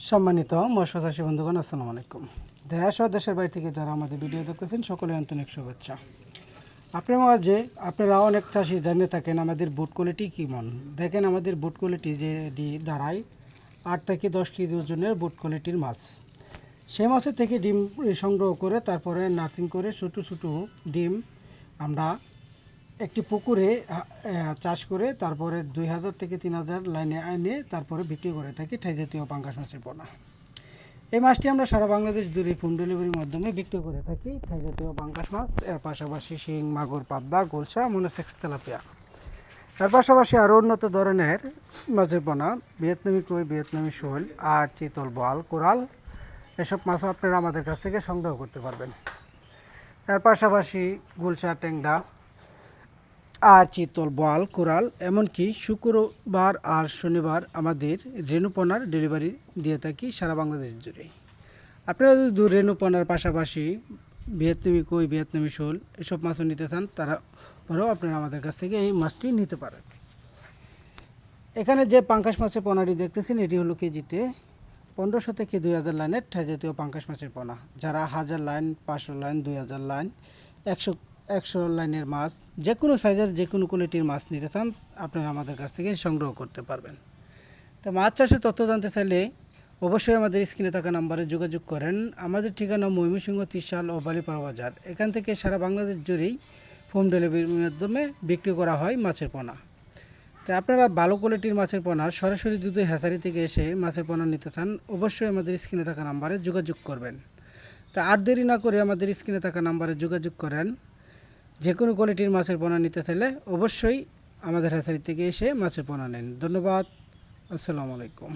সম্মানিত মৎস্যচাষী বন্ধুগণ, আসসালামু আলাইকুম। দেশ ও দেশের বাইরে থেকে যারা আমাদের ভিডিও দেখতেছেন সকলে আন্তরিক শুভেচ্ছা। আপনার মাঝে আপনারা অনেক চাষি জেনে থাকেন আমাদের বুট কোয়ালিটি কেমন। দেখেন আমাদের বুট কোয়ালিটি যে দাঁড়ায় 8 থেকে 10 কেজি ওজনের বুট কোয়ালিটির মাছ। সেই মাছের থেকে ডিম সংগ্রহ করে তারপরে নার্সিং করে ছোটো ছোটো ডিম আমরা একটি পুকুরে চাষ করে তারপরে 2000 থেকে 3000 লাইনে এনে তারপরে বিক্রি করে থাকি ঠাই জাতীয় পাঙ্গাস মাছের পোনা। এই মাছটি আমরা সারা বাংলাদেশ জুড়ে হোম ডেলিভারির মাধ্যমে বিক্রি করে থাকি ঠাই জাতীয় পাঙ্গাস মাছ, এর পাশাপাশি শিং, মাগুর, পাবদা, গোলসা, মনোসেক্স, তেলাপিয়া। এর পাশাপাশি আরও উন্নত ধরনের মাছের পোনা, ভিয়েতনামি কই, ভিয়েতনামি শোল আর চিতল, বোয়াল, কোরাল, এসব মাছও আপনারা আমাদের কাছ থেকে সংগ্রহ করতে পারবেন। এর পাশাপাশি গোলসা, ট্যাংরা আর চিতল, বোয়াল, কোরাল, এমনকি শুক্রবার আর শনিবার আমাদের রেণুপনার ডেলিভারি দিয়ে থাকি সারা বাংলাদেশ জুড়ে। আপনারা যদি রেণুপনার পাশাপাশি ভিয়েতনামি কই, ভিয়েতনামি শোল এসব মাছও নিতে চান তারপরেও আপনারা আমাদের কাছ থেকে এই মাছটি নিতে পারেন। এখানে যে পাঙ্গাস মাছের পোনাটি দেখতেছেন এটি হলো কেজিতে 1500 থেকে 2000 লাইনের জাতীয় পাঙ্গাস মাছের পোনা। যারা 1000 লাইন, 500 লাইন, 2000 লাইন, 100 লাইনের মাছ, যে কোনো সাইজের যে কোনো কোয়ালিটির মাছ নিতে চান আপনারা আমাদের কাছ থেকে সংগ্রহ করতে পারবেন। তো মাছ চাষের তথ্য জানতে চাইলে অবশ্যই আমাদের স্ক্রিনে থাকা নাম্বারে যোগাযোগ করেন। আমাদের ঠিকানা ময়মনসিংহ, ত্রিশাল ও বালিপাড়া বাজার। এখান থেকে সারা বাংলাদেশ জুড়েই হোম ডেলিভারির মাধ্যমে বিক্রি করা হয় মাছের পোনা। তো আপনারা ভালো কোয়ালিটির মাছের পোনা সরাসরি যদি হ্যাচারি থেকে এসে মাছের পোনা নিতে চান অবশ্যই আমাদের স্ক্রিনে থাকা নাম্বারে যোগাযোগ করবেন। তা আর দেরি না করে আমাদের স্ক্রিনে থাকা নাম্বারে যোগাযোগ করেন। যে কোনো কোয়ালিটির মাছের পোনা নিতে চাইলে অবশ্যই আমাদের হ্যাচারি থেকে এসে মাছের পোনা নেন। ধন্যবাদ। আসসালামু আলাইকুম।